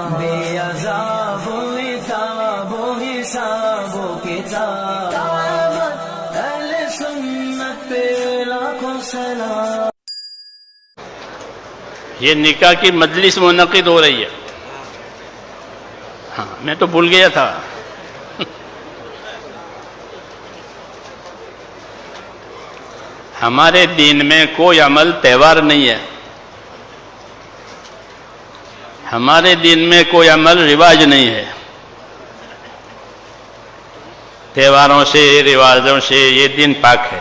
بے عذاب و عتاب و حساب و کتاب اہل سنت پہ لاکھوں سلام۔ یہ نکاح کی مجلس منعقد ہو رہی ہے۔ ہاں میں تو بھول گیا تھا۔ ہمارے دین میں کوئی عمل تہوار نہیں ہے، ہمارے دین میں کوئی عمل رواج نہیں ہے۔ تہواروں سے رواجوں سے یہ دین پاک ہے۔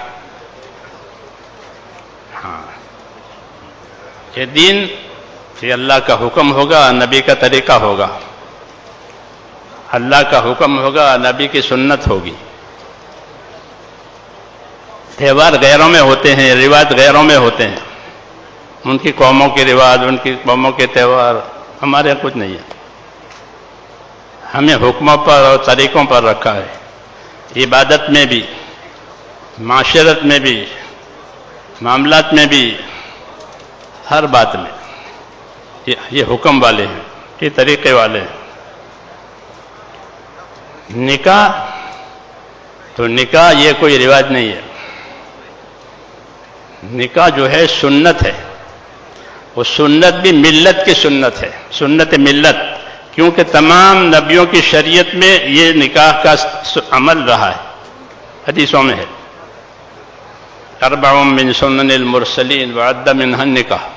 ہاں یہ دین کہ اللہ کا حکم ہوگا، نبی کا طریقہ ہوگا، اللہ کا حکم ہوگا، نبی کی سنت ہوگی۔ تہوار غیروں میں ہوتے ہیں، رواج غیروں میں ہوتے ہیں، ان کی قوموں کے رواج، ان کی قوموں کے تہوار، ہمارے یہاں کچھ نہیں ہے۔ ہمیں حکموں پر اور طریقوں پر رکھا ہے، عبادت میں بھی، معاشرت میں بھی، معاملات میں بھی، ہر بات میں یہ حکم والے ہیں، یہ طریقے والے ہیں۔ نکاح تو نکاح یہ کوئی رواج نہیں ہے، نکاح جو ہے سنت ہے۔ وہ سنت بھی ملت کی سنت ہے، سنت ملت، کیونکہ تمام نبیوں کی شریعت میں یہ نکاح کا عمل رہا ہے، حدیثوں میں ہے۔ اربع من سنن المرسلین وعد منها النکاح،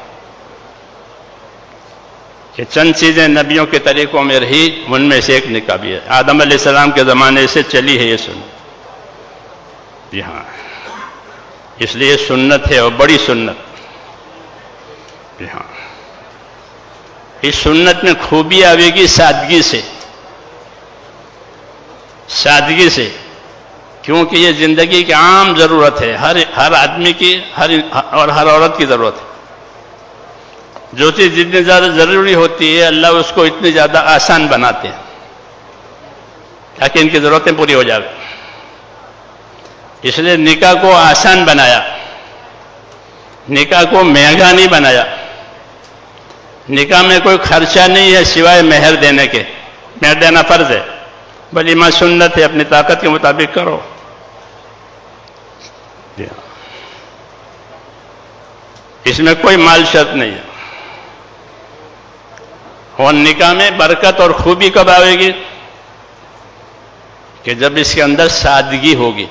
کہ چند چیزیں نبیوں کے طریقوں میں رہی، ان میں سے ایک نکاح بھی ہے۔ آدم علیہ السلام کے زمانے سے چلی ہے یہ سنت، جی ہاں، اس لیے سنت ہے اور بڑی سنت، جی ہاں۔ اس سنت میں خوبی آئے گی سادگی سے، سادگی سے، کیونکہ یہ زندگی کی عام ضرورت ہے، ہر آدمی کی اور ہر عورت کی ضرورت ہے۔ جو چیز جتنی زیادہ ضروری ہوتی ہے اللہ اس کو اتنی زیادہ آسان بناتے ہیں تاکہ ان کی ضرورتیں پوری ہو جائیں۔ اس لیے نکاح کو آسان بنایا، نکاح کو مہنگا نہیں بنایا۔ نکاح میں کوئی خرچہ نہیں ہے سوائے مہر دینے کے، مہر دینا فرض ہے، ولیمہ سنت ہے، اپنی طاقت کے مطابق کرو۔ اس میں کوئی مال شرط نہیں ہے۔ اور نکاح میں برکت اور خوبی کب آئے گی؟ کہ جب اس کے اندر سادگی ہوگی۔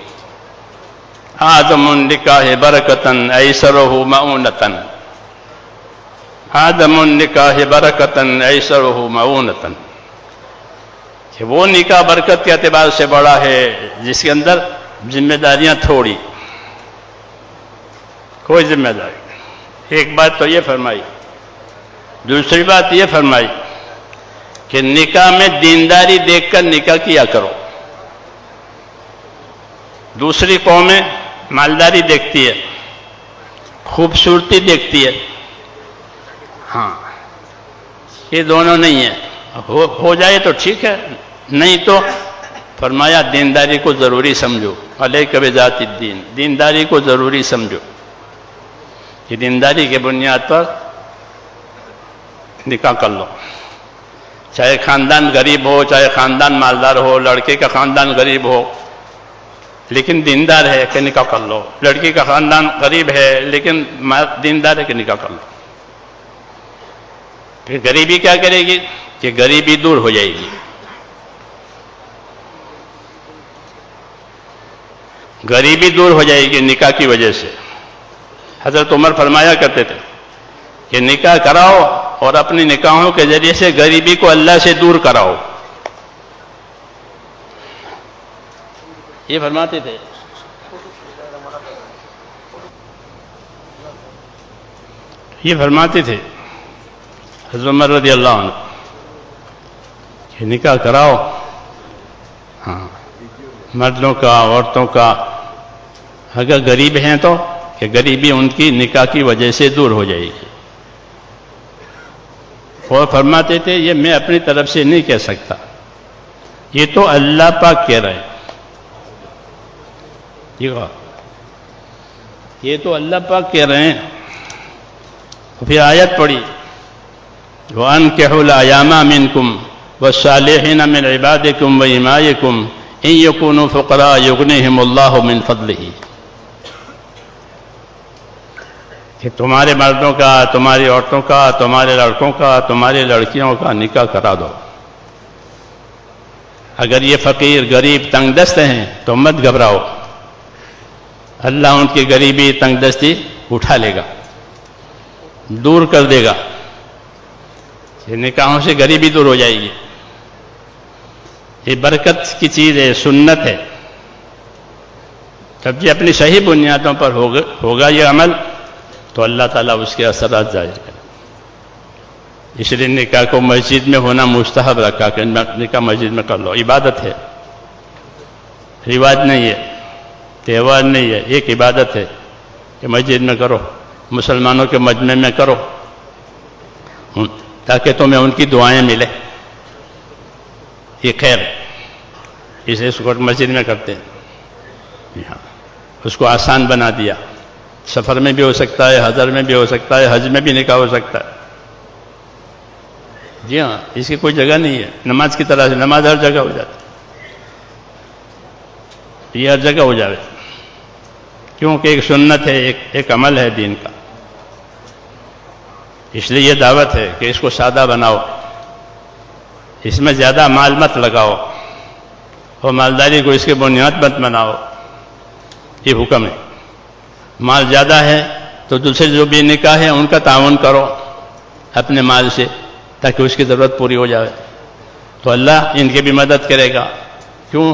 آدم النکاح برکتن ایسرہ معونتن، آدم النکاح برکتن ایسرہ معونتن، کہ وہ نکاح برکت کے اعتبار سے بڑا ہے جس کے اندر ذمہ داریاں تھوڑی، کوئی ذمہ داری۔ ایک بات تو یہ فرمائی، دوسری بات یہ فرمائی کہ نکاح میں دینداری دیکھ کر نکاح کیا کرو۔ دوسری قومیں مالداری دیکھتی ہے، خوبصورتی دیکھتی ہے، ہاں یہ دونوں نہیں ہیں۔ ہو جائے تو ٹھیک ہے، نہیں تو فرمایا دینداری کو ضروری سمجھو، علیک بذات الدین، دینداری کو ضروری سمجھو۔ کہ دینداری کے بنیاد پر نکاح کر لو، چاہے خاندان غریب ہو چاہے خاندان مالدار ہو، لڑکے کا خاندان غریب ہو لیکن دیندار ہے کہ نکاح کر لو، لڑکی کا خاندان غریب ہے لیکن دیندار ہے کہ نکاح کر لو۔ پھر غریبی کیا کرے گی؟ کہ غریبی دور ہو جائے گی، غریبی دور ہو جائے گی نکاح کی وجہ سے۔ حضرت عمر فرمایا کرتے تھے کہ نکاح کراؤ اور اپنی نکاحوں کے ذریعے سے غریبی کو اللہ سے دور کراؤ، یہ فرماتے تھے۔ یہ فرماتے تھے حضرت عمر رضی اللہ عنہ کہ نکاح کراؤ، ہاں مردوں کا عورتوں کا، اگر غریب ہیں تو کہ غریبی ان کی نکاح کی وجہ سے دور ہو جائے گی۔ اور فرماتے تھے یہ میں اپنی طرف سے نہیں کہہ سکتا، یہ تو اللہ پاک کہہ رہے ہیں، یہ تو اللہ پاک کہہ رہے ہیں۔ پھر آیت پڑھی وَأَنكِحُوا الْأَيَامَ مِنكُمْ وَالصَّالِحِينَ مِنْ عِبَادِكُمْ وَإِمَائِكُمْ إِنْ يَكُونُوا فُقَرَاءَ يُغْنِيهِمُ اللَّهُ مِنْ فَضْلِهِ، کہ تمہارے مردوں کا، تمہاری عورتوں کا، تمہارے لڑکوں کا، تمہاری لڑکیوں کا نکاح کرا دو۔ اگر یہ فقیر، غریب، تنگ دست ہیں تو مت گھبراؤ، اللہ ان کی غریبی، تنگ دستی اٹھا لے گا، دور کر دے گا، نکاحوں سے غریبی دور ہو جائے گی۔ یہ برکت کی چیز ہے، سنت ہے۔ جب یہ اپنی صحیح بنیادوں پر ہوگا یہ عمل تو اللہ تعالیٰ اس کے اثرات ظاہر کرے۔ اس لیے نکاح کو مسجد میں ہونا مستحب رکھا کہ نکاح مسجد میں کر لو، عبادت ہے، رواج نہیں ہے، تہوار نہیں ہے، ایک عبادت ہے کہ مسجد میں کرو، مسلمانوں کے مجمع میں کرو، تاکہ تمہیں ان کی دعائیں ملے، یہ خیر، اسے اس کو مسجد میں کرتے ہیں، اس کو آسان بنا دیا، سفر میں بھی ہو سکتا ہے، حضر میں بھی ہو سکتا ہے، حج میں بھی نکاح ہو سکتا ہے۔ جی ہاں، اس کی کوئی جگہ نہیں ہے، نماز کی طرح سے نماز ہر جگہ ہو جاتی، یہ ہر جگہ ہو جائے، کیونکہ ایک سنت ہے، ایک عمل ہے دین کا۔ اس لیے یہ دعوت ہے کہ اس کو سادہ بناؤ، اس میں زیادہ مال مت لگاؤ، اور مالداری کو اس کے بنیاد مت بناؤ، یہ حکم ہے۔ مال زیادہ ہے تو دوسرے جو بھی نکاح ہے ان کا تعاون کرو اپنے مال سے، تاکہ اس کی ضرورت پوری ہو جائے، تو اللہ ان کی بھی مدد کرے گا۔ کیوں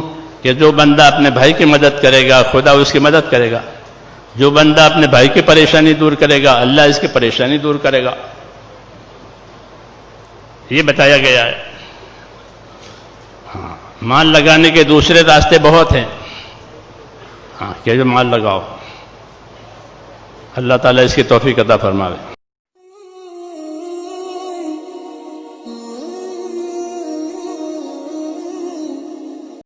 کہ جو بندہ اپنے بھائی کی مدد کرے گا خدا اس کی مدد کرے گا، جو بندہ اپنے بھائی کی پریشانی دور کرے گا اللہ اس کی پریشانی دور کرے گا، یہ بتایا گیا ہے۔ ہاں، مال لگانے کے دوسرے راستے بہت ہیں، ہاں کہ جو مال لگاؤ، اللہ تعالیٰ اس کی توفیق عطا فرماوے۔